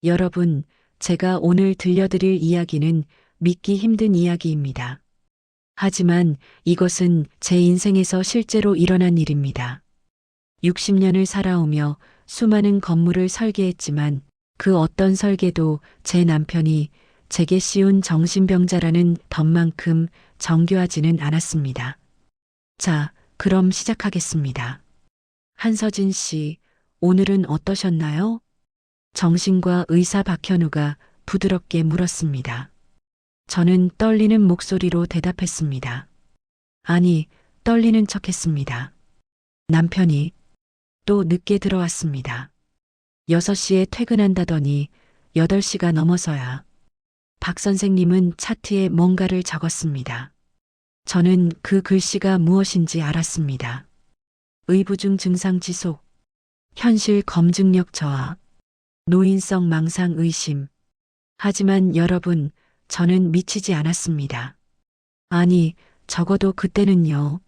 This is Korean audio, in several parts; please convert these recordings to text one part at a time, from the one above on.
여러분, 제가 오늘 들려드릴 이야기는 믿기 힘든 이야기입니다. 하지만 이것은 제 인생에서 실제로 일어난 일입니다. 60년을 살아오며 수많은 건물을 설계했지만 그 어떤 설계도 제 남편이 제게 씌운 정신병자라는 덫만큼 정교하지는 않았습니다. 자, 그럼 시작하겠습니다. 한서진 씨, 오늘은 어떠셨나요? 정신과 의사 박현우가 부드럽게 물었습니다. 저는 떨리는 목소리로 대답했습니다. 아니, 떨리는 척 했습니다. 남편이 또 늦게 들어왔습니다. 6시에 퇴근한다더니 8시가 넘어서야. 박 선생님은 차트에 뭔가를 적었습니다. 저는 그 글씨가 무엇인지 알았습니다. 의부중 증상 지속, 현실 검증력 저하, 노인성 망상 의심. 하지만 여러분, 저는 미치지 않았습니다. 아니, 적어도 그때는요.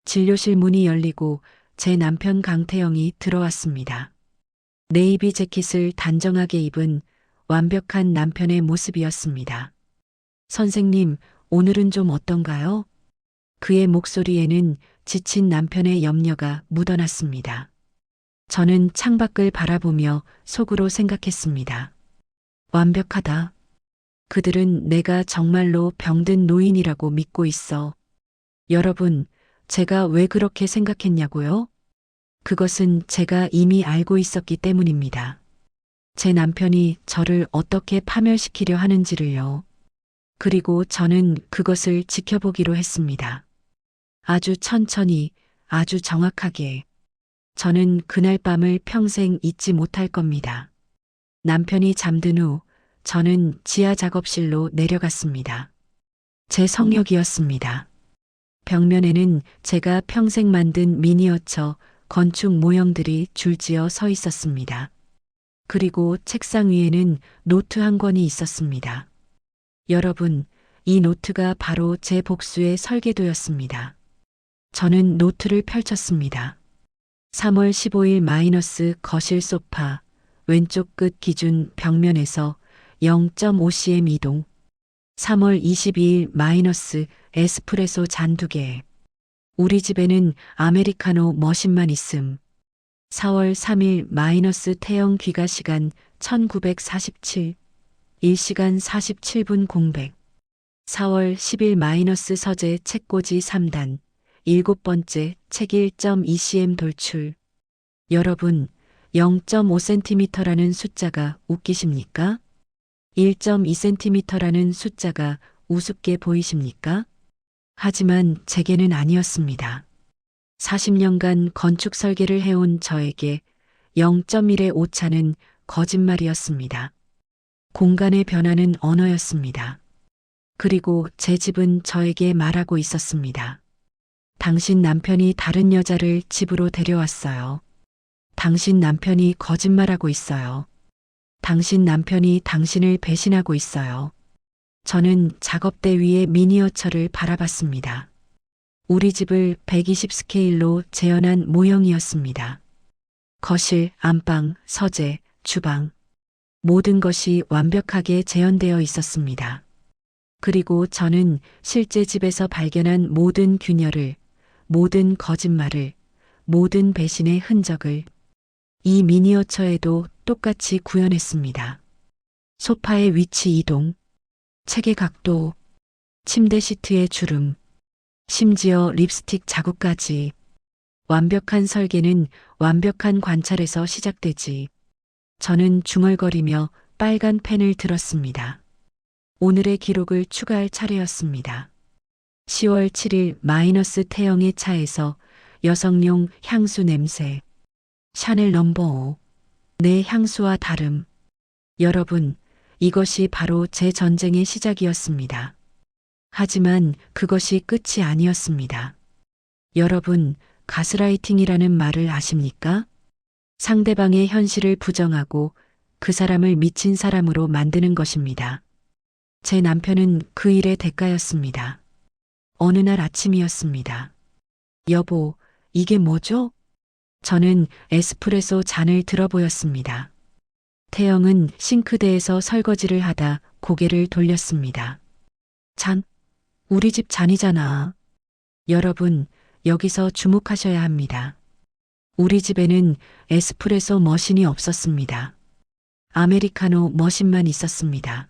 진료실 문이 열리고 제 남편 강태영이 들어왔습니다. 네이비 재킷을 단정하게 입은 완벽한 남편의 모습이었습니다. 선생님, 오늘은 좀 어떤가요? 그의 목소리에는 지친 남편의 염려가 묻어났습니다. 저는 창밖을 바라보며 속으로 생각했습니다. 완벽하다. 그들은 내가 정말로 병든 노인이라고 믿고 있어. 여러분, 제가 왜 그렇게 생각했냐고요? 그것은 제가 이미 알고 있었기 때문입니다. 제 남편이 저를 어떻게 파멸시키려 하는지를요. 그리고 저는 그것을 지켜보기로 했습니다. 아주 천천히, 아주 정확하게. 저는 그날 밤을 평생 잊지 못할 겁니다. 남편이 잠든 후 저는 지하 작업실로 내려갔습니다. 제 성역이었습니다. 벽면에는 제가 평생 만든 미니어처 건축 모형들이 줄지어 서 있었습니다. 그리고 책상 위에는 노트 한 권이 있었습니다. 여러분, 이 노트가 바로 제 복수의 설계도였습니다. 저는 노트를 펼쳤습니다. 3월 15일 마이너스 거실 소파, 왼쪽 끝 기준 벽면에서 0.5cm 이동. 3월 22일 마이너스 에스프레소 잔 2개. 우리 집에는 아메리카노 머신만 있음. 4월 3일 마이너스 태영 귀가 시간 1947. 1시간 47분 공백. 4월 10일 마이너스 서재 책꽂이 3단. 7번째 책 1.2cm 돌출. 여러분, 0.5cm라는 숫자가 웃기십니까? 1.2cm라는 숫자가 우습게 보이십니까? 하지만 제게는 아니었습니다. 40년간 건축 설계를 해온 저에게 0.1의 오차는 거짓말이었습니다. 공간의 변화는 언어였습니다. 그리고 제 집은 저에게 말하고 있었습니다. 당신 남편이 다른 여자를 집으로 데려왔어요. 당신 남편이 거짓말하고 있어요. 당신 남편이 당신을 배신하고 있어요. 저는 작업대 위의 미니어처를 바라봤습니다. 우리 집을 120 스케일로 재현한 모형이었습니다. 거실, 안방, 서재, 주방. 모든 것이 완벽하게 재현되어 있었습니다. 그리고 저는 실제 집에서 발견한 모든 균열을, 모든 거짓말을, 모든 배신의 흔적을 이 미니어처에도 똑같이 구현했습니다. 소파의 위치 이동, 책의 각도, 침대 시트의 주름, 심지어 립스틱 자국까지. 완벽한 설계는 완벽한 관찰에서 시작되지. 저는 중얼거리며 빨간 펜을 들었습니다. 오늘의 기록을 추가할 차례였습니다. 10월 7일 마이너스 태영의 차에서 여성용 향수 냄새. 샤넬 넘버 5. 내 향수와 다름. 여러분, 이것이 바로 제 전쟁의 시작이었습니다. 하지만 그것이 끝이 아니었습니다. 여러분, 가스라이팅이라는 말을 아십니까? 상대방의 현실을 부정하고 그 사람을 미친 사람으로 만드는 것입니다. 제 남편은 그 일의 대가였습니다. 어느 날 아침이었습니다. 여보, 이게 뭐죠? 저는 에스프레소 잔을 들어 보였습니다. 태영은 싱크대에서 설거지를 하다 고개를 돌렸습니다. 잔, 우리 집 잔이잖아. 여러분, 여기서 주목하셔야 합니다. 우리 집에는 에스프레소 머신이 없었습니다. 아메리카노 머신만 있었습니다.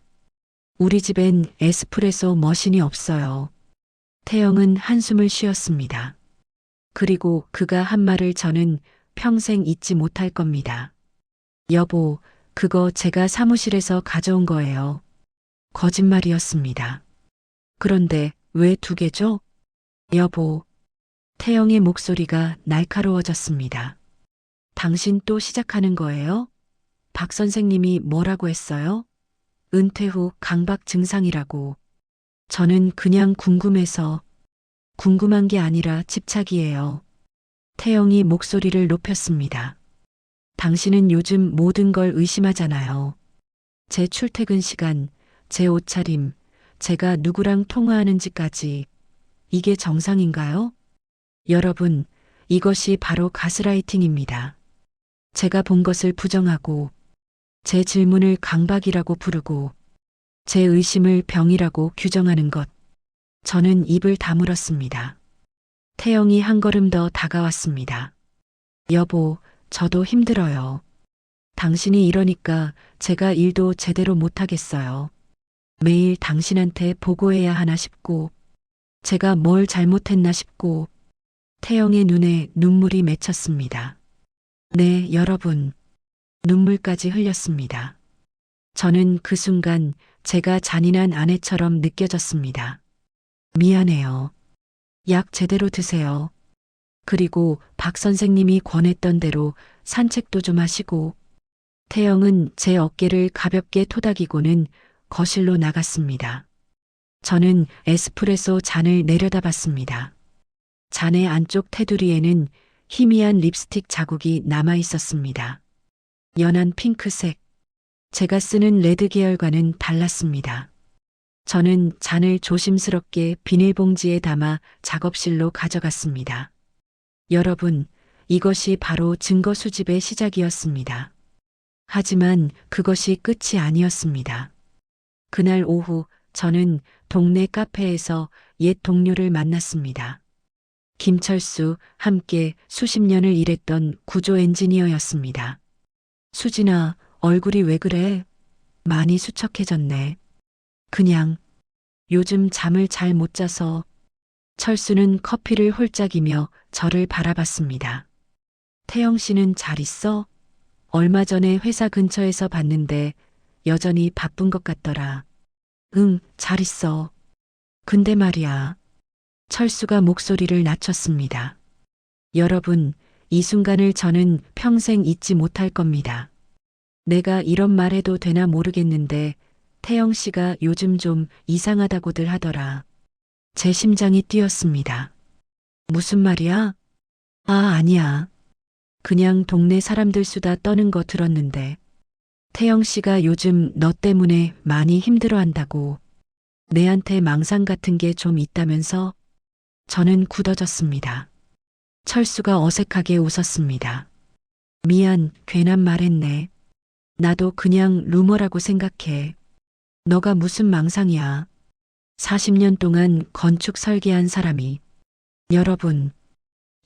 우리 집엔 에스프레소 머신이 없어요. 태영은 한숨을 쉬었습니다. 그리고 그가 한 말을 저는 평생 잊지 못할 겁니다. 여보, 그거 제가 사무실에서 가져온 거예요. 거짓말이었습니다. 그런데 왜 2개죠? 여보, 태영의 목소리가 날카로워졌습니다. 당신 또 시작하는 거예요? 박 선생님이 뭐라고 했어요? 은퇴 후 강박 증상이라고. 저는 그냥 궁금해서. 궁금한 게 아니라 집착이에요. 태영이 목소리를 높였습니다. 당신은 요즘 모든 걸 의심하잖아요. 제 출퇴근 시간, 제 옷차림, 제가 누구랑 통화하는지까지. 이게 정상인가요? 여러분, 이것이 바로 가스라이팅입니다. 제가 본 것을 부정하고, 제 질문을 강박이라고 부르고, 제 의심을 병이라고 규정하는 것. 저는 입을 다물었습니다. 태영이 한 걸음 더 다가왔습니다. 여보, 저도 힘들어요. 당신이 이러니까 제가 일도 제대로 못하겠어요. 매일 당신한테 보고해야 하나 싶고, 제가 뭘 잘못했나 싶고, 태영의 눈에 눈물이 맺혔습니다. 네, 여러분. 눈물까지 흘렸습니다. 저는 그 순간 제가 잔인한 아내처럼 느껴졌습니다. 미안해요. 약 제대로 드세요. 그리고 박 선생님이 권했던 대로 산책도 좀 하시고. 태영은 제 어깨를 가볍게 토닥이고는 거실로 나갔습니다. 저는 에스프레소 잔을 내려다봤습니다. 잔의 안쪽 테두리에는 희미한 립스틱 자국이 남아 있었습니다. 연한 핑크색. 제가 쓰는 레드 계열과는 달랐습니다. 저는 잔을 조심스럽게 비닐봉지에 담아 작업실로 가져갔습니다. 여러분, 이것이 바로 증거 수집의 시작이었습니다. 하지만 그것이 끝이 아니었습니다. 그날 오후 저는 동네 카페에서 옛 동료를 만났습니다. 김철수, 함께 수십 년을 일했던 구조 엔지니어였습니다. 수진아, 얼굴이 왜 그래? 많이 수척해졌네. 그냥 요즘 잠을 잘 못 자서. 철수는 커피를 홀짝이며 저를 바라봤습니다. 태영 씨는 잘 있어? 얼마 전에 회사 근처에서 봤는데 여전히 바쁜 것 같더라. 응, 잘 있어. 근데 말이야. 철수가 목소리를 낮췄습니다. 여러분, 이 순간을 저는 평생 잊지 못할 겁니다. 내가 이런 말 해도 되나 모르겠는데 태영 씨가 요즘 좀 이상하다고들 하더라. 제 심장이 뛰었습니다. 무슨 말이야? 아, 아니야. 그냥 동네 사람들 수다 떠는 거 들었는데. 태영 씨가 요즘 너 때문에 많이 힘들어한다고. 내한테 망상 같은 게 좀 있다면서? 저는 굳어졌습니다. 철수가 어색하게 웃었습니다. 미안, 괜한 말 했네. 나도 그냥 루머라고 생각해. 너가 무슨 망상이야. 40년 동안 건축 설계한 사람이. 여러분,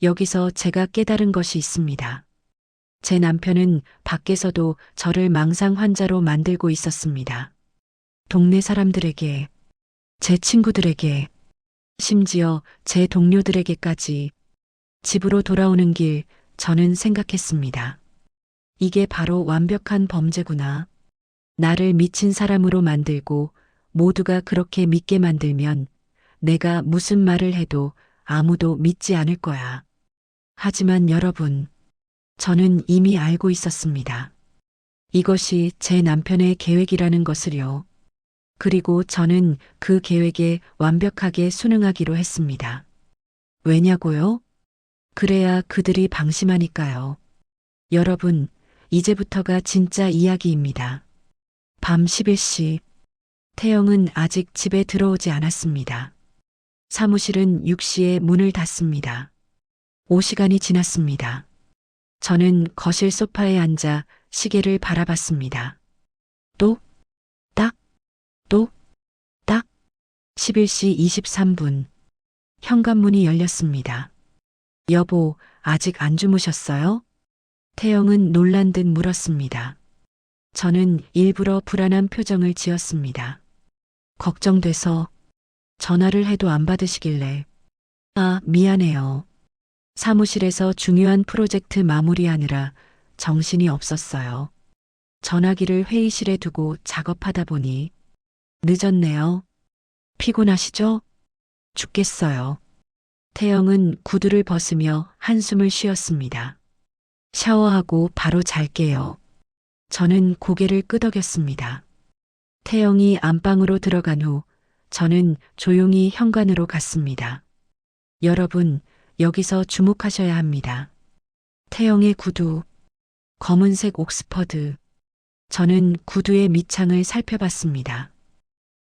여기서 제가 깨달은 것이 있습니다. 제 남편은 밖에서도 저를 망상 환자로 만들고 있었습니다. 동네 사람들에게, 제 친구들에게, 심지어 제 동료들에게까지. 집으로 돌아오는 길 저는 생각했습니다. 이게 바로 완벽한 범죄구나. 나를 미친 사람으로 만들고 모두가 그렇게 믿게 만들면 내가 무슨 말을 해도 아무도 믿지 않을 거야. 하지만 여러분, 저는 이미 알고 있었습니다. 이것이 제 남편의 계획이라는 것을요. 그리고 저는 그 계획에 완벽하게 순응하기로 했습니다. 왜냐고요? 그래야 그들이 방심하니까요. 여러분, 이제부터가 진짜 이야기입니다. 밤 11시. 태영은 아직 집에 들어오지 않았습니다. 사무실은 6시에 문을 닫습니다. 5시간이 지났습니다. 저는 거실 소파에 앉아 시계를 바라봤습니다. 또, 딱, 또, 딱. 11시 23분. 현관문이 열렸습니다. 여보, 아직 안 주무셨어요? 태영은 놀란 듯 물었습니다. 저는 일부러 불안한 표정을 지었습니다. 걱정돼서 전화를 해도 안 받으시길래. 아, 미안해요. 사무실에서 중요한 프로젝트 마무리하느라 정신이 없었어요. 전화기를 회의실에 두고 작업하다 보니 늦었네요. 피곤하시죠? 죽겠어요. 태영은 구두를 벗으며 한숨을 쉬었습니다. 샤워하고 바로 잘게요. 저는 고개를 끄덕였습니다. 태영이 안방으로 들어간 후 저는 조용히 현관으로 갔습니다. 여러분, 여기서 주목하셔야 합니다. 태영의 구두, 검은색 옥스퍼드. 저는 구두의 밑창을 살펴봤습니다.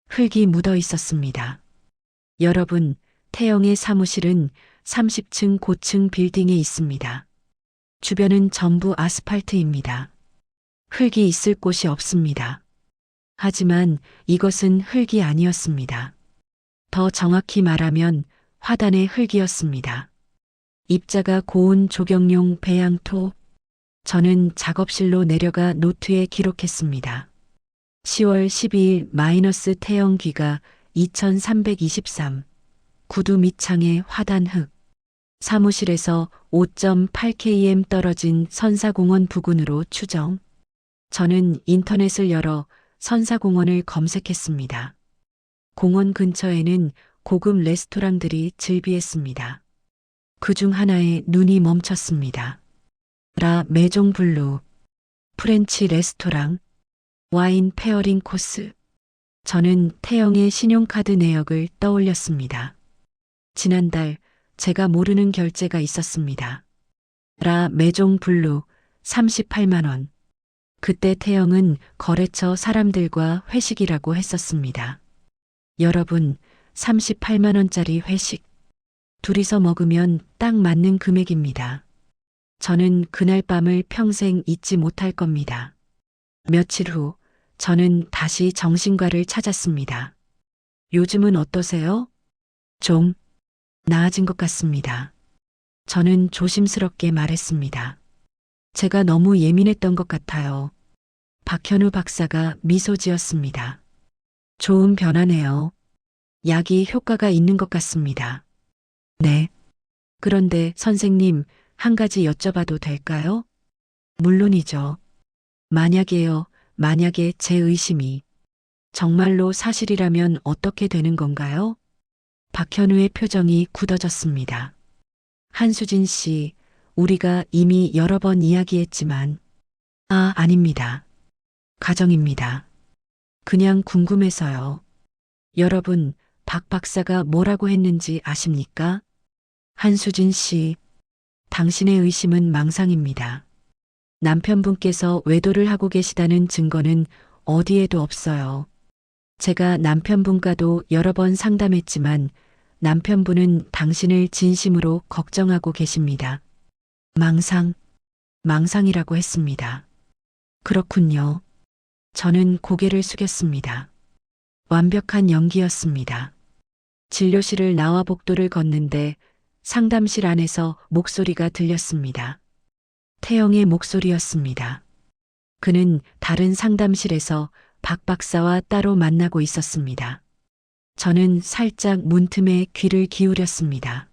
흙이 묻어 있었습니다. 여러분, 태영의 사무실은 30층 고층 빌딩에 있습니다. 주변은 전부 아스팔트입니다. 흙이 있을 곳이 없습니다. 하지만 이것은 흙이 아니었습니다. 더 정확히 말하면 화단의 흙이었습니다. 입자가 고운 조경용 배양토. 저는 작업실로 내려가 노트에 기록했습니다. 10월 12일 마이너스 태영 귀가 2323. 구두 밑창의 화단 흙. 사무실에서 5.8km 떨어진 선사공원 부근으로 추정. 저는 인터넷을 열어 선사공원을 검색했습니다. 공원 근처에는 고급 레스토랑들이 즐비했습니다. 그중 하나에 눈이 멈췄습니다. 라 메종 블루. 프렌치 레스토랑. 와인 페어링 코스. 저는 태영의 신용카드 내역을 떠올렸습니다. 지난달 제가 모르는 결제가 있었습니다. 라 메종 블루 38만 원. 그때 태영은 거래처 사람들과 회식이라고 했었습니다. 여러분, 38만 원짜리 회식. 둘이서 먹으면 딱 맞는 금액입니다. 저는 그날 밤을 평생 잊지 못할 겁니다. 며칠 후 저는 다시 정신과를 찾았습니다. 요즘은 어떠세요? 좀 나아진 것 같습니다. 저는 조심스럽게 말했습니다. 제가 너무 예민했던 것 같아요. 박현우 박사가 미소 지었습니다. 좋은 변화네요. 약이 효과가 있는 것 같습니다. 네. 그런데 선생님, 한 가지 여쭤봐도 될까요? 물론이죠. 만약에 제 의심이 정말로 사실이라면 어떻게 되는 건가요? 박현우의 표정이 굳어졌습니다. 한수진 씨, 우리가 이미 여러 번 이야기했지만, 아닙니다. 가정입니다. 그냥 궁금해서요. 여러분, 박 박사가 뭐라고 했는지 아십니까? 한수진 씨, 당신의 의심은 망상입니다. 남편분께서 외도를 하고 계시다는 증거는 어디에도 없어요. 제가 남편분과도 여러 번 상담했지만 남편분은 당신을 진심으로 걱정하고 계십니다. 망상이라고 했습니다. 그렇군요. 저는 고개를 숙였습니다. 완벽한 연기였습니다. 진료실을 나와 복도를 걷는데 상담실 안에서 목소리가 들렸습니다. 태영의 목소리였습니다. 그는 다른 상담실에서 박 박사와 따로 만나고 있었습니다. 저는 살짝 문틈에 귀를 기울였습니다.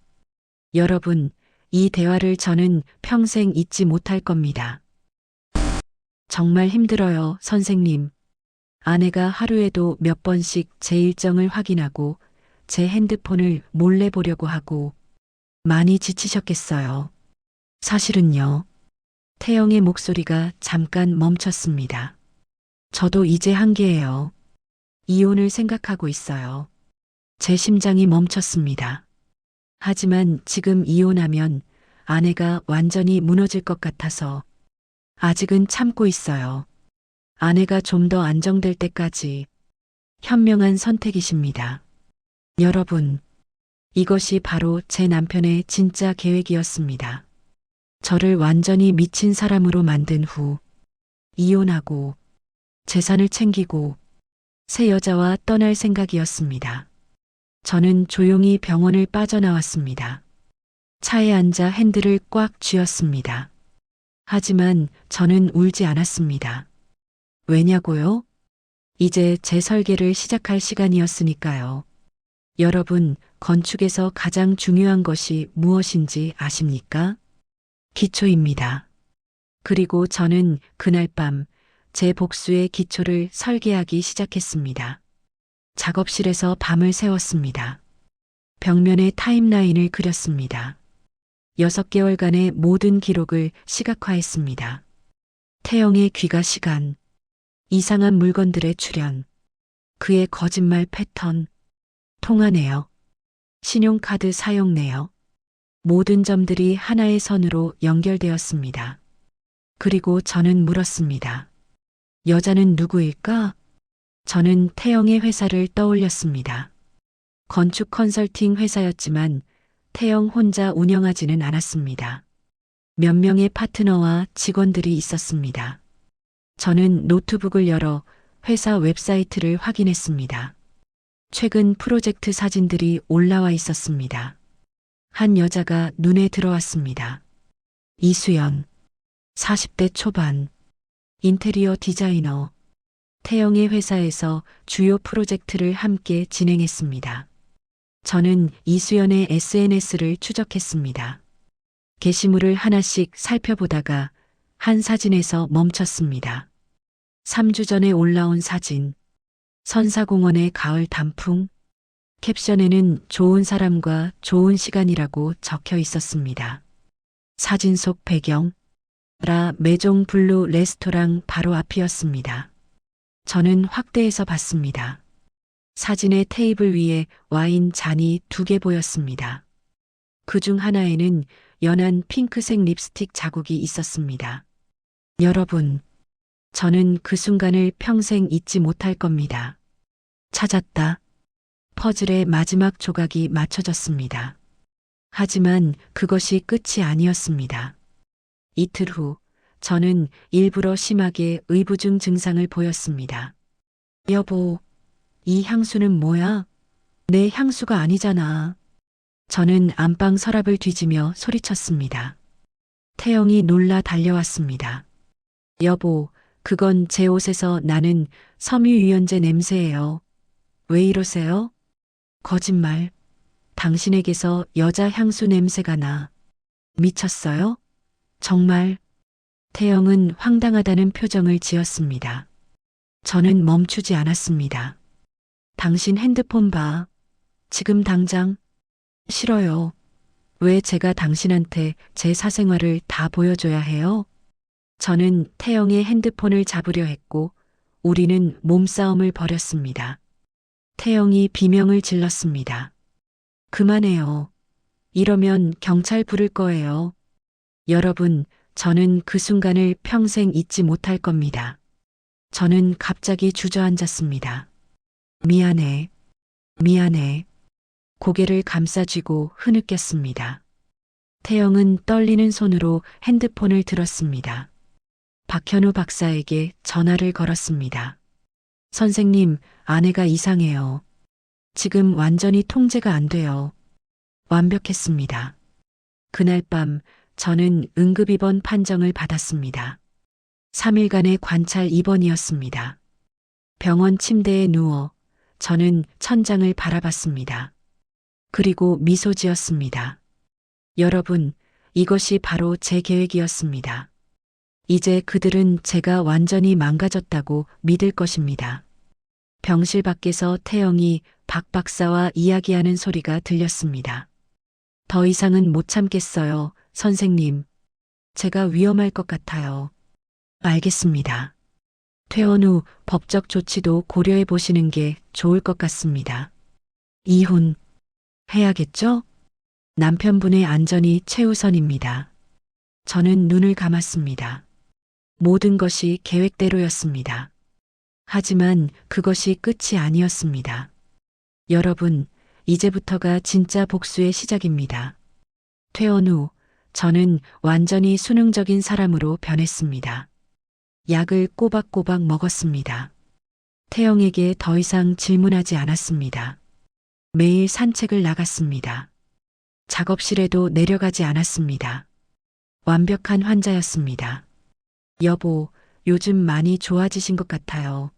여러분, 이 대화를 저는 평생 잊지 못할 겁니다. 정말 힘들어요, 선생님. 아내가 하루에도 몇 번씩 제 일정을 확인하고 제 핸드폰을 몰래 보려고 하고 많이 지치셨겠어요. 사실은요. 태영의 목소리가 잠깐 멈췄습니다. 저도 이제 한계예요. 이혼을 생각하고 있어요. 제 심장이 멈췄습니다. 하지만 지금 이혼하면 아내가 완전히 무너질 것 같아서 아직은 참고 있어요. 아내가 좀 더 안정될 때까지. 현명한 선택이십니다. 여러분, 이것이 바로 제 남편의 진짜 계획이었습니다. 저를 완전히 미친 사람으로 만든 후 이혼하고 재산을 챙기고 새 여자와 떠날 생각이었습니다. 저는 조용히 병원을 빠져나왔습니다. 차에 앉아 핸들을 꽉 쥐었습니다. 하지만 저는 울지 않았습니다. 왜냐고요? 이제 제 설계를 시작할 시간이었으니까요. 여러분, 건축에서 가장 중요한 것이 무엇인지 아십니까? 기초입니다. 그리고 저는 그날 밤 제 복수의 기초를 설계하기 시작했습니다. 작업실에서 밤을 새웠습니다. 벽면에 타임라인을 그렸습니다. 6개월간의 모든 기록을 시각화했습니다. 태영의 귀가 시간, 이상한 물건들의 출현, 그의 거짓말 패턴, 통화 내역, 신용카드 사용 내역, 모든 점들이 하나의 선으로 연결되었습니다. 그리고 저는 물었습니다. 여자는 누구일까? 저는 태영의 회사를 떠올렸습니다. 건축 컨설팅 회사였지만 태영 혼자 운영하지는 않았습니다. 몇 명의 파트너와 직원들이 있었습니다. 저는 노트북을 열어 회사 웹사이트를 확인했습니다. 최근 프로젝트 사진들이 올라와 있었습니다. 한 여자가 눈에 들어왔습니다. 이수연, 40대 초반, 인테리어 디자이너, 태영의 회사에서 주요 프로젝트를 함께 진행했습니다. 저는 이수연의 SNS를 추적했습니다. 게시물을 하나씩 살펴보다가 한 사진에서 멈췄습니다. 3주 전에 올라온 사진, 선사공원의 가을 단풍, 캡션에는 좋은 사람과 좋은 시간이라고 적혀 있었습니다. 사진 속 배경, 라 메종 블루 레스토랑 바로 앞이었습니다. 저는 확대해서 봤습니다. 사진의 테이블 위에 와인 잔이 2개 보였습니다. 그중 하나에는 연한 핑크색 립스틱 자국이 있었습니다. 여러분, 저는 그 순간을 평생 잊지 못할 겁니다. 찾았다. 퍼즐의 마지막 조각이 맞춰졌습니다. 하지만 그것이 끝이 아니었습니다. 이틀 후, 저는 일부러 심하게 의부중 증상을 보였습니다. 여보, 이 향수는 뭐야? 내 향수가 아니잖아. 저는 안방 서랍을 뒤지며 소리쳤습니다. 태영이 놀라 달려왔습니다. 여보, 그건 제 옷에서 나는 섬유유연제 냄새예요. 왜 이러세요? 거짓말. 당신에게서 여자 향수 냄새가 나. 미쳤어요? 정말? 태영은 황당하다는 표정을 지었습니다. 저는 멈추지 않았습니다. 당신 핸드폰 봐. 지금 당장. 싫어요. 왜 제가 당신한테 제 사생활을 다 보여줘야 해요? 저는 태영의 핸드폰을 잡으려 했고 우리는 몸싸움을 벌였습니다. 태영이 비명을 질렀습니다. 그만해요. 이러면 경찰 부를 거예요. 여러분, 저는 그 순간을 평생 잊지 못할 겁니다. 저는 갑자기 주저앉았습니다. 미안해. 미안해. 고개를 감싸쥐고 흐느꼈습니다. 태영은 떨리는 손으로 핸드폰을 들었습니다. 박현우 박사에게 전화를 걸었습니다. 선생님, 아내가 이상해요. 지금 완전히 통제가 안 돼요. 완벽했습니다. 그날 밤 저는 응급입원 판정을 받았습니다. 3일간의 관찰 입원이었습니다. 병원 침대에 누워 저는 천장을 바라봤습니다. 그리고 미소 지었습니다. 여러분, 이것이 바로 제 계획이었습니다. 이제 그들은 제가 완전히 망가졌다고 믿을 것입니다. 병실 밖에서 태영이 박 박사와 이야기하는 소리가 들렸습니다. 더 이상은 못 참겠어요, 선생님. 제가 위험할 것 같아요. 알겠습니다. 퇴원 후 법적 조치도 고려해 보시는 게 좋을 것 같습니다. 이혼 해야겠죠? 남편분의 안전이 최우선입니다. 저는 눈을 감았습니다. 모든 것이 계획대로였습니다. 하지만 그것이 끝이 아니었습니다. 여러분, 이제부터가 진짜 복수의 시작입니다. 퇴원 후 저는 완전히 수능적인 사람으로 변했습니다. 약을 꼬박꼬박 먹었습니다. 태영에게 더 이상 질문하지 않았습니다. 매일 산책을 나갔습니다. 작업실에도 내려가지 않았습니다. 완벽한 환자였습니다. 여보, 요즘 많이 좋아지신 것 같아요.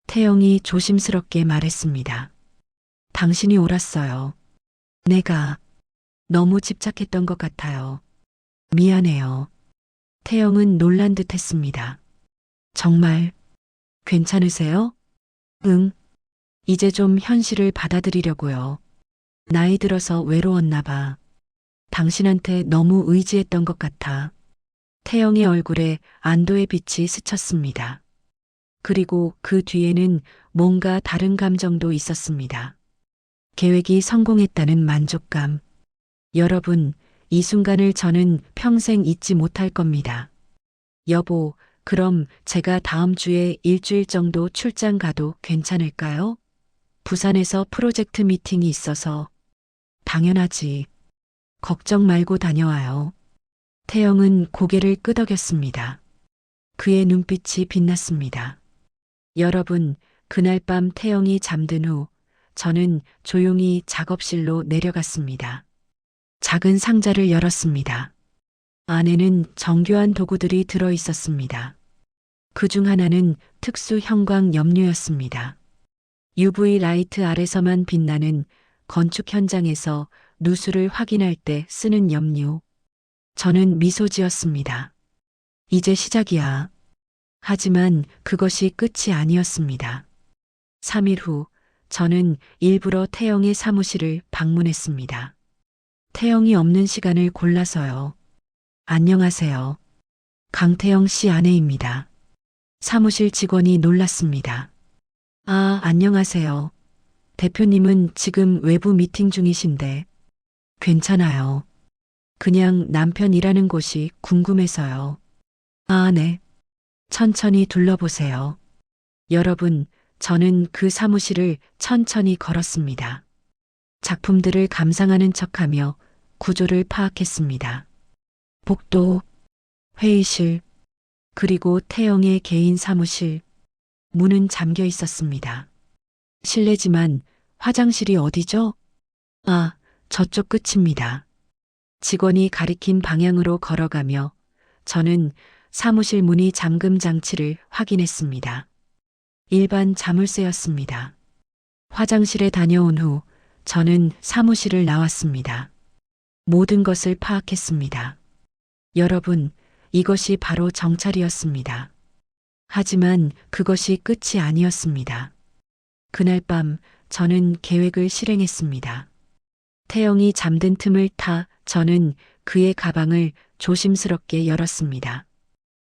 태영이 조심스럽게 말했습니다. 당신이 옳았어요. 내가 너무 집착했던 것 같아요. 미안해요. 태영은 놀란 듯 했습니다. 정말 괜찮으세요? 응. 이제 좀 현실을 받아들이려고요. 나이 들어서 외로웠나 봐. 당신한테 너무 의지했던 것 같아. 태영의 얼굴에 안도의 빛이 스쳤습니다. 그리고 그 뒤에는 뭔가 다른 감정도 있었습니다. 계획이 성공했다는 만족감. 여러분, 이 순간을 저는 평생 잊지 못할 겁니다. 여보, 그럼 제가 다음 주에 일주일 정도 출장 가도 괜찮을까요? 부산에서 프로젝트 미팅이 있어서. 당연하지. 걱정 말고 다녀와요. 태영은 고개를 끄덕였습니다. 그의 눈빛이 빛났습니다. 여러분, 그날 밤 태영이 잠든 후 저는 조용히 작업실로 내려갔습니다. 작은 상자를 열었습니다. 안에는 정교한 도구들이 들어 있었습니다. 그중 하나는 특수 형광 염료였습니다. UV 라이트 아래서만 빛나는 건축 현장에서 누수를 확인할 때 쓰는 염료. 저는 미소 지었습니다. 이제 시작이야. 하지만 그것이 끝이 아니었습니다. 3일 후 저는 일부러 태영의 사무실을 방문했습니다. 태영이 없는 시간을 골라서요. 안녕하세요. 강태영 씨 아내입니다. 사무실 직원이 놀랐습니다. 아, 안녕하세요. 대표님은 지금 외부 미팅 중이신데. 괜찮아요. 그냥 남편 일하는 곳이 궁금해서요. 아, 네. 천천히 둘러보세요. 여러분, 저는 그 사무실을 천천히 걸었습니다. 작품들을 감상하는 척하며 구조를 파악했습니다. 복도, 회의실, 그리고 태영의 개인 사무실, 문은 잠겨 있었습니다. 실례지만 화장실이 어디죠? 아, 저쪽 끝입니다. 직원이 가리킨 방향으로 걸어가며 저는 사무실 문이 잠금 장치를 확인했습니다. 일반 자물쇠였습니다. 화장실에 다녀온 후 저는 사무실을 나왔습니다. 모든 것을 파악했습니다. 여러분, 이것이 바로 정찰이었습니다. 하지만 그것이 끝이 아니었습니다. 그날 밤 저는 계획을 실행했습니다. 태영이 잠든 틈을 타 저는 그의 가방을 조심스럽게 열었습니다.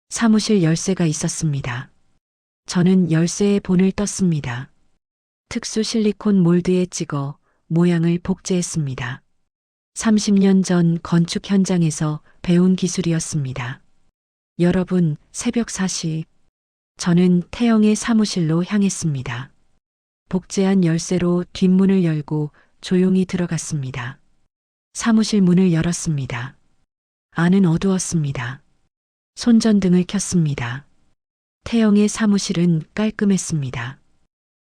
사무실 열쇠가 있었습니다. 저는 열쇠의 본을 떴습니다. 특수 실리콘 몰드에 찍어 모양을 복제했습니다. 30년 전 건축 현장에서 배운 기술이었습니다. 여러분, 새벽 4시, 저는 태영의 사무실로 향했습니다. 복제한 열쇠로 뒷문을 열고 조용히 들어갔습니다. 사무실 문을 열었습니다. 안은 어두웠습니다. 손전등을 켰습니다. 태영의 사무실은 깔끔했습니다.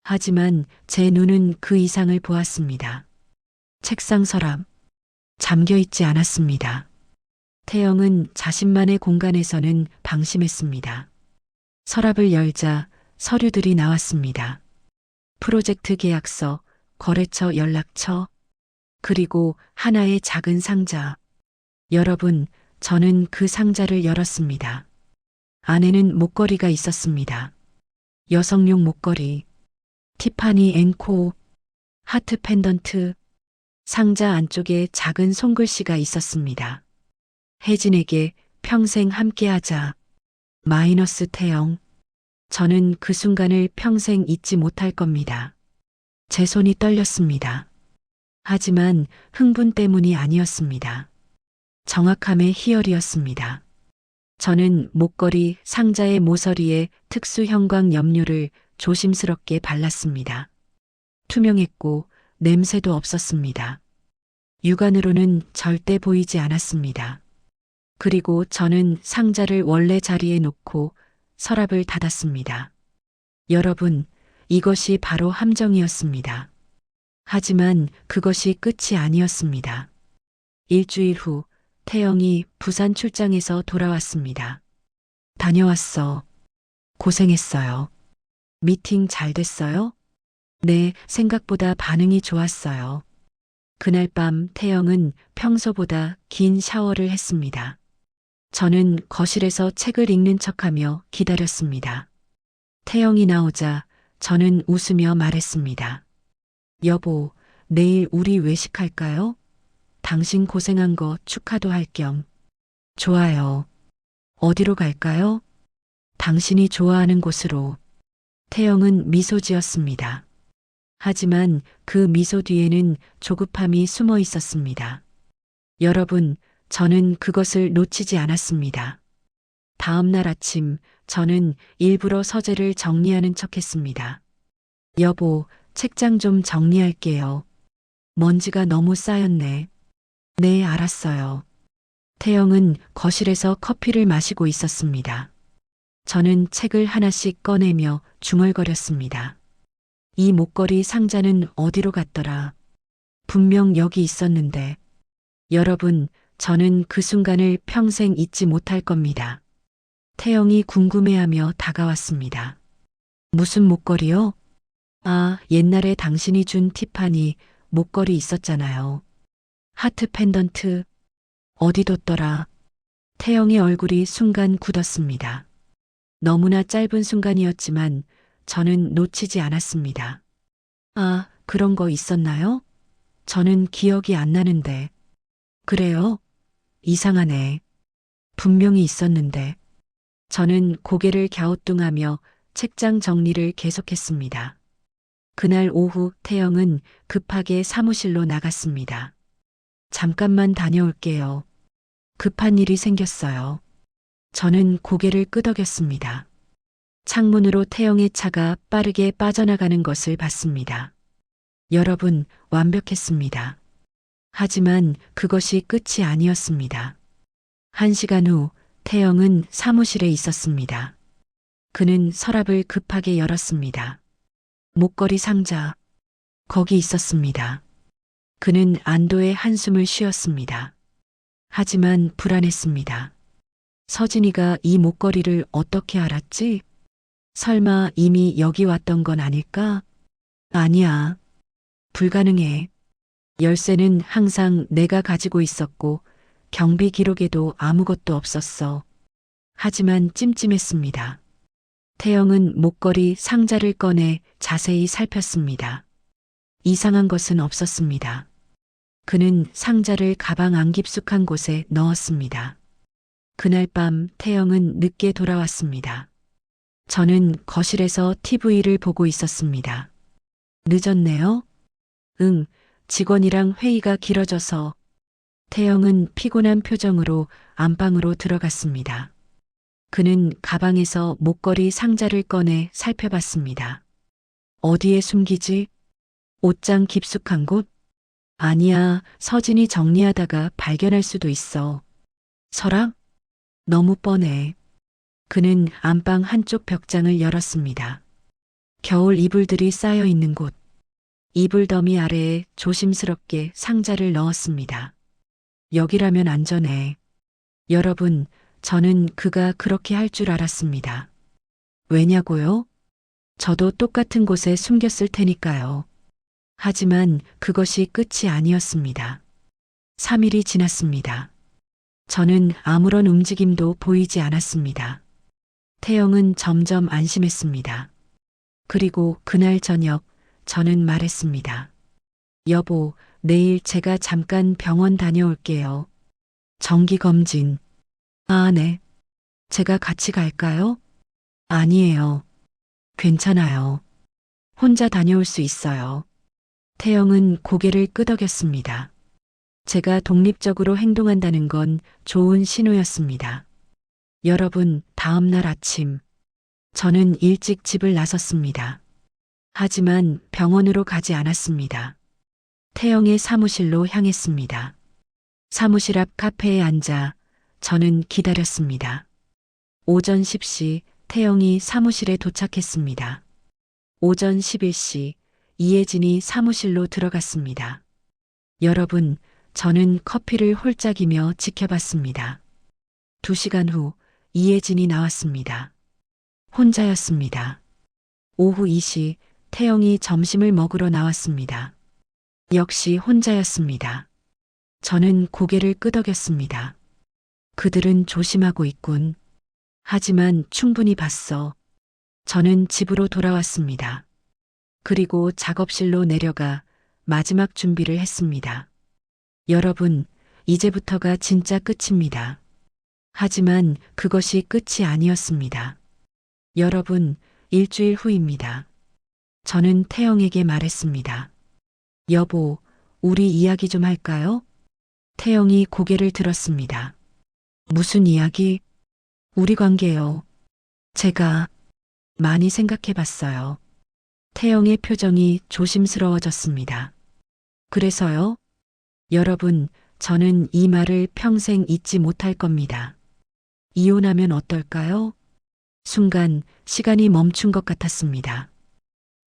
하지만 제 눈은 그 이상을 보았습니다. 책상 서랍, 잠겨 있지 않았습니다. 태영은 자신만의 공간에서는 방심했습니다. 서랍을 열자 서류들이 나왔습니다. 프로젝트 계약서, 거래처 연락처, 그리고 하나의 작은 상자. 여러분, 저는 그 상자를 열었습니다. 안에는 목걸이가 있었습니다. 여성용 목걸이, 티파니 앤코, 하트 펜던트, 상자 안쪽에 작은 손글씨가 있었습니다. 혜진에게 평생 함께하자. 마이너스 태영. 저는 그 순간을 평생 잊지 못할 겁니다. 제 손이 떨렸습니다. 하지만 흥분 때문이 아니었습니다. 정확함의 희열이었습니다. 저는 목걸이 상자의 모서리에 특수 형광 염료를 조심스럽게 발랐습니다. 투명했고 냄새도 없었습니다. 육안으로는 절대 보이지 않았습니다. 그리고 저는 상자를 원래 자리에 놓고 서랍을 닫았습니다. 여러분, 이것이 바로 함정이었습니다. 하지만 그것이 끝이 아니었습니다. 일주일 후 태영이 부산 출장에서 돌아왔습니다. 다녀왔어. 고생했어요. 미팅 잘 됐어요? 네, 생각보다 반응이 좋았어요. 그날 밤 태영은 평소보다 긴 샤워를 했습니다. 저는 거실에서 책을 읽는 척하며 기다렸습니다. 태영이 나오자 저는 웃으며 말했습니다. 여보, 내일 우리 외식할까요? 당신 고생한 거 축하도 할 겸. 좋아요. 어디로 갈까요? 당신이 좋아하는 곳으로. 태영은 미소 지었습니다. 하지만 그 미소 뒤에는 조급함이 숨어 있었습니다. 여러분, 저는 그것을 놓치지 않았습니다. 다음 날 아침, 저는 일부러 서재를 정리하는 척 했습니다. 여보, 책장 좀 정리할게요. 먼지가 너무 쌓였네. 네, 알았어요. 태영은 거실에서 커피를 마시고 있었습니다. 저는 책을 하나씩 꺼내며 중얼거렸습니다. 이 목걸이 상자는 어디로 갔더라? 분명 여기 있었는데. 여러분, 저는 그 순간을 평생 잊지 못할 겁니다. 태영이 궁금해하며 다가왔습니다. 무슨 목걸이요? 아, 옛날에 당신이 준 티파니 목걸이 있었잖아요. 하트 펜던트. 어디 뒀더라? 태영의 얼굴이 순간 굳었습니다. 너무나 짧은 순간이었지만 저는 놓치지 않았습니다. 아, 그런 거 있었나요? 저는 기억이 안 나는데. 그래요? 이상하네. 분명히 있었는데. 저는 고개를 갸우뚱하며 책장 정리를 계속했습니다. 그날 오후 태영은 급하게 사무실로 나갔습니다. 잠깐만 다녀올게요. 급한 일이 생겼어요. 저는 고개를 끄덕였습니다. 창문으로 태영의 차가 빠르게 빠져나가는 것을 봤습니다. 여러분, 완벽했습니다. 하지만 그것이 끝이 아니었습니다. 1시간 후 태영은 사무실에 있었습니다. 그는 서랍을 급하게 열었습니다. 목걸이 상자, 거기 있었습니다. 그는 안도의 한숨을 쉬었습니다. 하지만 불안했습니다. 서진이가 이 목걸이를 어떻게 알았지? 설마 이미 여기 왔던 건 아닐까? 아니야. 불가능해. 열쇠는 항상 내가 가지고 있었고 경비 기록에도 아무것도 없었어. 하지만 찜찜했습니다. 태영은 목걸이 상자를 꺼내 자세히 살폈습니다. 이상한 것은 없었습니다. 그는 상자를 가방 안 깊숙한 곳에 넣었습니다. 그날 밤 태영은 늦게 돌아왔습니다. 저는 거실에서 TV를 보고 있었습니다. 늦었네요? 응, 직원이랑 회의가 길어져서. 태영은 피곤한 표정으로 안방으로 들어갔습니다. 그는 가방에서 목걸이 상자를 꺼내 살펴봤습니다. 어디에 숨기지? 옷장 깊숙한 곳? 아니야, 서진이 정리하다가 발견할 수도 있어. 서랍? 너무 뻔해. 그는 안방 한쪽 벽장을 열었습니다. 겨울 이불들이 쌓여 있는 곳. 이불 더미 아래에 조심스럽게 상자를 넣었습니다. 여기라면 안전해. 여러분, 저는 그가 그렇게 할 줄 알았습니다. 왜냐고요? 저도 똑같은 곳에 숨겼을 테니까요. 하지만 그것이 끝이 아니었습니다. 3일이 지났습니다. 저는 아무런 움직임도 보이지 않았습니다. 태영은 점점 안심했습니다. 그리고 그날 저녁 저는 말했습니다. 여보, 내일 제가 잠깐 병원 다녀올게요. 정기검진. 아, 네. 제가 같이 갈까요? 아니에요. 괜찮아요. 혼자 다녀올 수 있어요. 태영은 고개를 끄덕였습니다. 제가 독립적으로 행동한다는 건 좋은 신호였습니다. 여러분, 다음 날 아침, 저는 일찍 집을 나섰습니다. 하지만 병원으로 가지 않았습니다. 태영의 사무실로 향했습니다. 사무실 앞 카페에 앉아 저는 기다렸습니다. 오전 10시 태영이 사무실에 도착했습니다. 오전 11시 이혜진이 사무실로 들어갔습니다. 여러분, 저는 커피를 홀짝이며 지켜봤습니다. 2시간 후 이혜진이 나왔습니다. 혼자였습니다. 오후 2시 태영이 점심을 먹으러 나왔습니다. 역시 혼자였습니다. 저는 고개를 끄덕였습니다. 그들은 조심하고 있군. 하지만 충분히 봤어. 저는 집으로 돌아왔습니다. 그리고 작업실로 내려가 마지막 준비를 했습니다. 여러분, 이제부터가 진짜 끝입니다. 하지만 그것이 끝이 아니었습니다. 여러분, 일주일 후입니다. 저는 태영에게 말했습니다. 여보, 우리 이야기 좀 할까요? 태영이 고개를 들었습니다. 무슨 이야기? 우리 관계요. 제가 많이 생각해 봤어요. 태영의 표정이 조심스러워졌습니다. 그래서요? 여러분, 저는 이 말을 평생 잊지 못할 겁니다. 이혼하면 어떨까요? 순간 시간이 멈춘 것 같았습니다.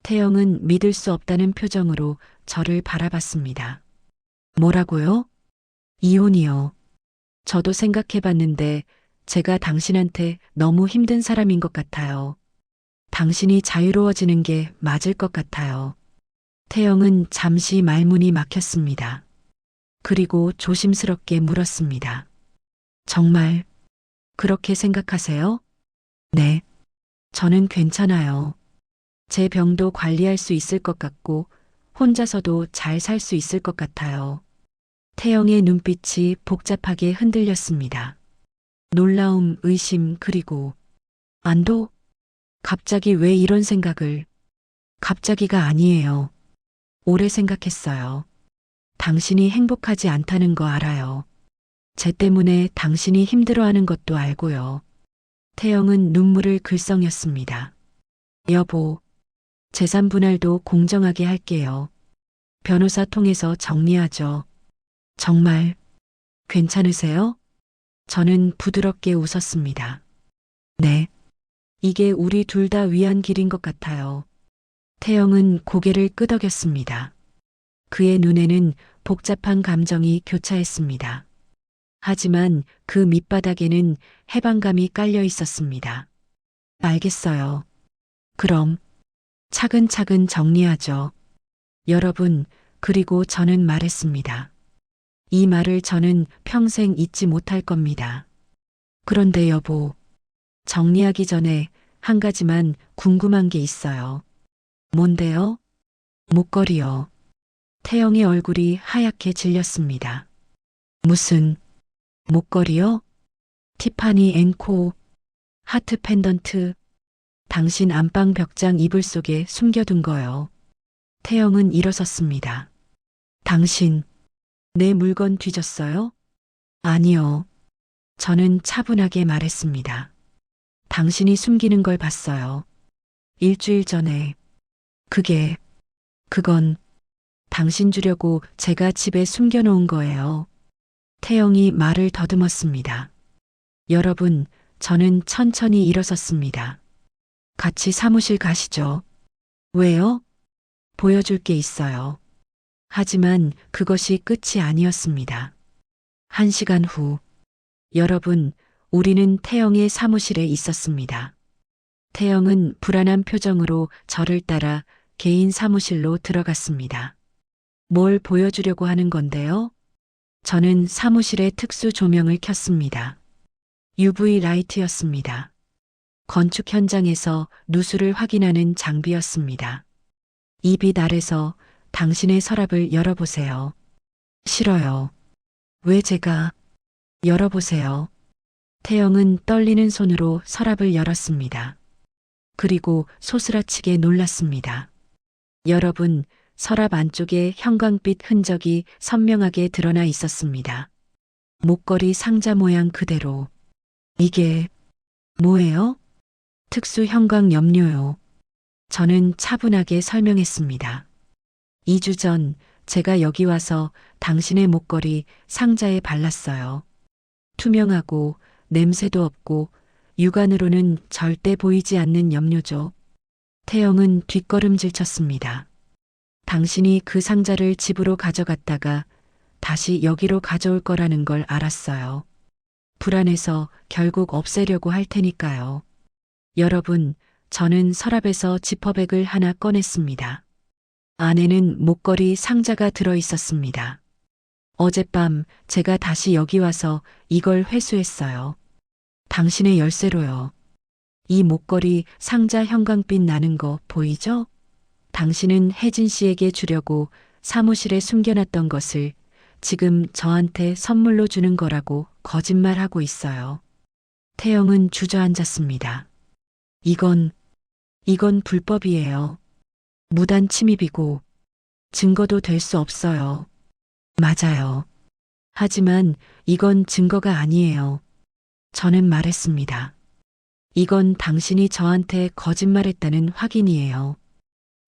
태영은 믿을 수 없다는 표정으로 저를 바라봤습니다. 뭐라고요? 이혼이요. 저도 생각해 봤는데 제가 당신한테 너무 힘든 사람인 것 같아요. 당신이 자유로워지는 게 맞을 것 같아요. 태영은 잠시 말문이 막혔습니다. 그리고 조심스럽게 물었습니다. 정말 그렇게 생각하세요? 네. 저는 괜찮아요. 제 병도 관리할 수 있을 것 같고 혼자서도 잘 살 수 있을 것 같아요. 태영의 눈빛이 복잡하게 흔들렸습니다. 놀라움, 의심, 그리고 안도? 갑자기 왜 이런 생각을? 갑자기가 아니에요. 오래 생각했어요. 당신이 행복하지 않다는 거 알아요. 제 때문에 당신이 힘들어하는 것도 알고요. 태영은 눈물을 글썽였습니다. 여보, 재산 분할도 공정하게 할게요. 변호사 통해서 정리하죠. 정말 괜찮으세요? 저는 부드럽게 웃었습니다. 네. 이게 우리 둘 다 위한 길인 것 같아요. 태영은 고개를 끄덕였습니다. 그의 눈에는 복잡한 감정이 교차했습니다. 하지만 그 밑바닥에는 해방감이 깔려 있었습니다. 알겠어요. 그럼 차근차근 정리하죠. 여러분, 그리고 저는 말했습니다. 이 말을 저는 평생 잊지 못할 겁니다. 그런데 여보, 정리하기 전에 한 가지만 궁금한 게 있어요. 뭔데요? 목걸이요. 태영의 얼굴이 하얗게 질렸습니다. 무슨 목걸이요? 티파니 앤코 하트 펜던트. 당신 안방 벽장 이불 속에 숨겨둔 거요. 태영은 일어섰습니다. 당신 내 물건 뒤졌어요? 아니요. 저는 차분하게 말했습니다. 당신이 숨기는 걸 봤어요. 일주일 전에. 그건 당신 주려고 제가 집에 숨겨놓은 거예요. 태영이 말을 더듬었습니다. 여러분, 저는 천천히 일어섰습니다. 같이 사무실 가시죠. 왜요? 보여줄 게 있어요. 하지만 그것이 끝이 아니었습니다. 1시간 후, 여러분, 우리는 태영의 사무실에 있었습니다. 태영은 불안한 표정으로 저를 따라 개인 사무실로 들어갔습니다. 뭘 보여주려고 하는 건데요? 저는 사무실에 특수 조명을 켰습니다. UV 라이트였습니다. 건축 현장에서 누수를 확인하는 장비였습니다. 이 빛 아래서 당신의 서랍을 열어보세요. 싫어요. 왜 제가? 열어보세요. 태영은 떨리는 손으로 서랍을 열었습니다. 그리고 소스라치게 놀랐습니다. 여러분, 서랍 안쪽에 형광빛 흔적이 선명하게 드러나 있었습니다. 목걸이 상자 모양 그대로. 이게 뭐예요? 특수 형광 염료요. 저는 차분하게 설명했습니다. 2주 전 제가 여기 와서 당신의 목걸이 상자에 발랐어요. 투명하고 냄새도 없고 육안으로는 절대 보이지 않는 염료죠. 태영은 뒷걸음질 쳤습니다. 당신이 그 상자를 집으로 가져갔다가 다시 여기로 가져올 거라는 걸 알았어요. 불안해서 결국 없애려고 할 테니까요. 여러분, 저는 서랍에서 지퍼백을 하나 꺼냈습니다. 안에는 목걸이 상자가 들어 있었습니다. 어젯밤 제가 다시 여기 와서 이걸 회수했어요. 당신의 열쇠로요. 이 목걸이 상자 형광빛 나는 거 보이죠? 당신은 혜진 씨에게 주려고 사무실에 숨겨놨던 것을 지금 저한테 선물로 주는 거라고 거짓말하고 있어요. 태영은 주저앉았습니다. 이건 불법이에요. 무단 침입이고 증거도 될 수 없어요. 맞아요. 하지만 이건 증거가 아니에요. 저는 말했습니다. 이건 당신이 저한테 거짓말했다는 확인이에요.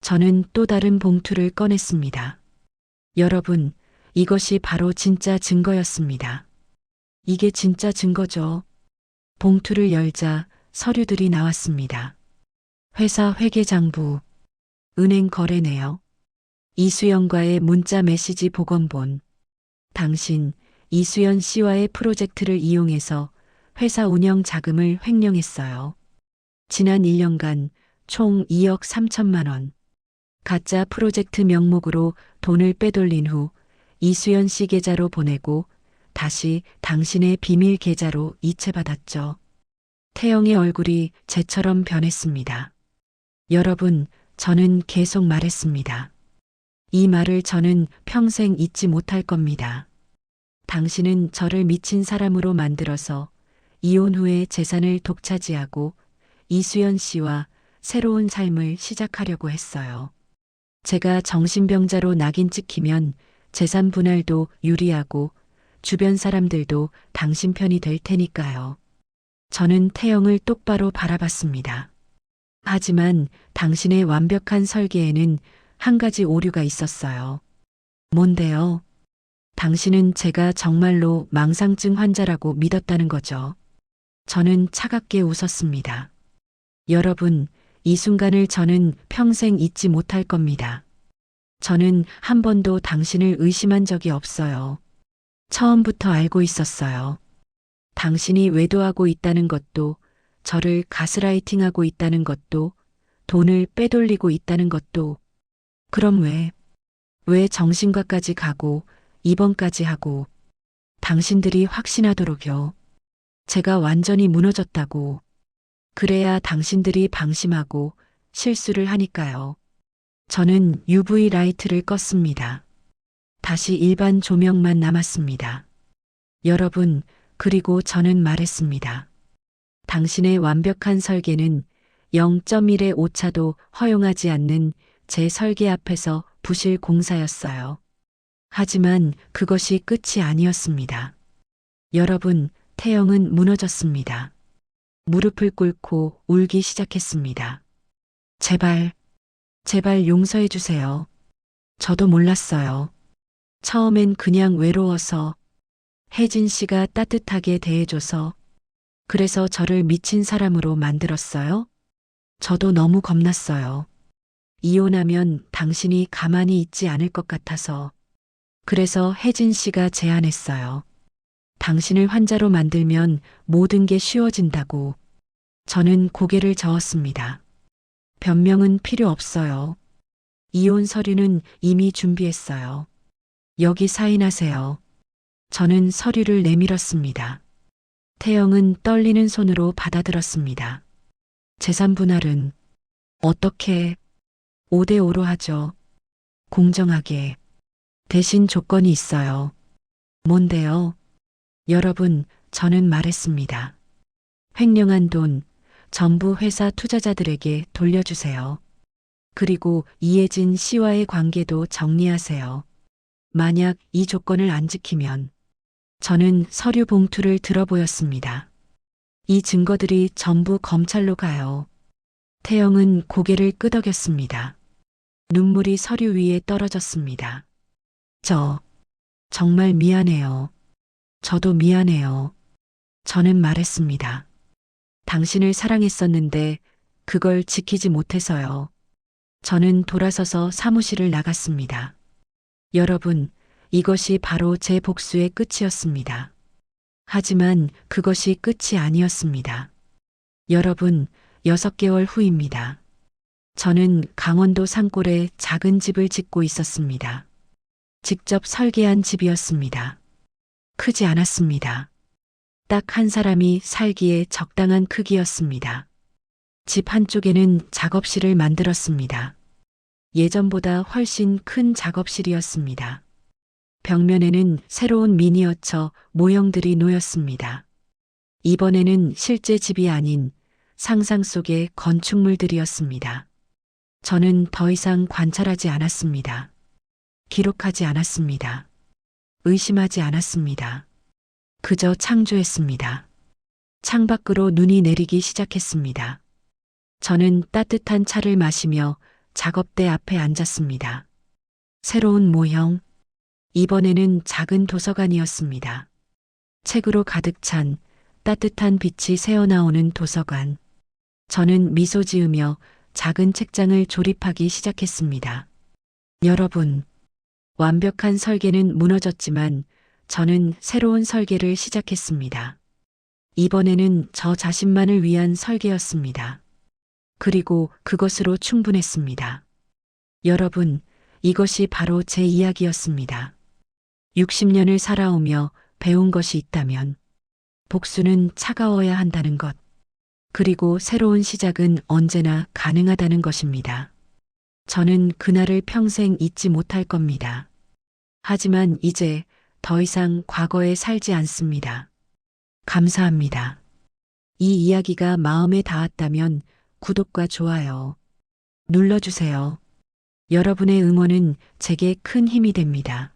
저는 또 다른 봉투를 꺼냈습니다. 여러분, 이것이 바로 진짜 증거였습니다. 이게 진짜 증거죠. 봉투를 열자 서류들이 나왔습니다. 회사 회계장부, 은행 거래내역, 이수연과의 문자 메시지 복원본, 당신 이수연 씨와의 프로젝트를 이용해서 회사 운영 자금을 횡령했어요. 지난 1년간 총 2억 3천만 원. 가짜 프로젝트 명목으로 돈을 빼돌린 후 이수연 씨 계좌로 보내고 다시 당신의 비밀 계좌로 이체받았죠. 태영의 얼굴이 쟤처럼 변했습니다. 여러분, 저는 계속 말했습니다. 이 말을 저는 평생 잊지 못할 겁니다. 당신은 저를 미친 사람으로 만들어서 이혼 후에 재산을 독차지하고 이수연 씨와 새로운 삶을 시작하려고 했어요. 제가 정신병자로 낙인 찍히면 재산 분할도 유리하고 주변 사람들도 당신 편이 될 테니까요. 저는 태영을 똑바로 바라봤습니다. 하지만 당신의 완벽한 설계에는 한 가지 오류가 있었어요. 뭔데요? 당신은 제가 정말로 망상증 환자라고 믿었다는 거죠. 저는 차갑게 웃었습니다. 여러분, 이 순간을 저는 평생 잊지 못할 겁니다. 저는 한 번도 당신을 의심한 적이 없어요. 처음부터 알고 있었어요. 당신이 외도하고 있다는 것도, 저를 가스라이팅하고 있다는 것도, 돈을 빼돌리고 있다는 것도. 그럼 왜 정신과까지 가고 입원까지 하고 당신들이 확신하도록요. 제가 완전히 무너졌다고. 그래야 당신들이 방심하고 실수를 하니까요. 저는 UV 라이트를 껐습니다. 다시 일반 조명만 남았습니다. 여러분, 그리고 저는 말했습니다. 당신의 완벽한 설계는 0.1의 오차도 허용하지 않는 제 설계 앞에서 부실 공사였어요. 하지만 그것이 끝이 아니었습니다. 여러분, 태영은 무너졌습니다. 무릎을 꿇고 울기 시작했습니다. 제발 용서해 주세요. 저도 몰랐어요. 처음엔 그냥 외로워서, 혜진 씨가 따뜻하게 대해줘서, 그래서 저를 미친 사람으로 만들었어요? 저도 너무 겁났어요. 이혼하면 당신이 가만히 있지 않을 것 같아서. 그래서 혜진 씨가 제안했어요. 당신을 환자로 만들면 모든 게 쉬워진다고. 저는 고개를 저었습니다. 변명은 필요 없어요. 이혼 서류는 이미 준비했어요. 여기 사인하세요. 저는 서류를 내밀었습니다. 태영은 떨리는 손으로 받아들었습니다. 재산 분할은 어떻게 5대5로 하죠. 공정하게. 대신 조건이 있어요. 뭔데요? 여러분, 저는 말했습니다. 횡령한 돈 전부 회사 투자자들에게 돌려주세요. 그리고 이혜진 씨와의 관계도 정리하세요. 만약 이 조건을 안 지키면 저는 서류 봉투를 들어보였습니다. 이 증거들이 전부 검찰로 가요. 태영은 고개를 끄덕였습니다. 눈물이 서류 위에 떨어졌습니다. 정말 미안해요. 저도 미안해요. 저는 말했습니다. 당신을 사랑했었는데 그걸 지키지 못해서요. 저는 돌아서서 사무실을 나갔습니다. 여러분, 이것이 바로 제 복수의 끝이었습니다. 하지만 그것이 끝이 아니었습니다. 여러분, 6개월 후입니다. 저는 강원도 산골에 작은 집을 짓고 있었습니다. 직접 설계한 집이었습니다. 크지 않았습니다. 딱 한 사람이 살기에 적당한 크기였습니다. 집 한쪽에는 작업실을 만들었습니다. 예전보다 훨씬 큰 작업실이었습니다. 벽면에는 새로운 미니어처 모형들이 놓였습니다. 이번에는 실제 집이 아닌 상상 속의 건축물들이었습니다. 저는 더 이상 관찰하지 않았습니다. 기록하지 않았습니다. 의심하지 않았습니다. 그저 창조했습니다. 창밖으로 눈이 내리기 시작했습니다. 저는 따뜻한 차를 마시며 작업대 앞에 앉았습니다. 새로운 모형, 이번에는 작은 도서관이었습니다. 책으로 가득 찬 따뜻한 빛이 새어나오는 도서관. 저는 미소 지으며 작은 책장을 조립하기 시작했습니다. 여러분, 완벽한 설계는 무너졌지만 저는 새로운 설계를 시작했습니다. 이번에는 저 자신만을 위한 설계였습니다. 그리고 그것으로 충분했습니다. 여러분, 이것이 바로 제 이야기였습니다. 60년을 살아오며 배운 것이 있다면 복수는 차가워야 한다는 것, 그리고 새로운 시작은 언제나 가능하다는 것입니다. 저는 그날을 평생 잊지 못할 겁니다. 하지만 이제 더 이상 과거에 살지 않습니다. 감사합니다. 이 이야기가 마음에 닿았다면 구독과 좋아요 눌러주세요. 여러분의 응원은 제게 큰 힘이 됩니다.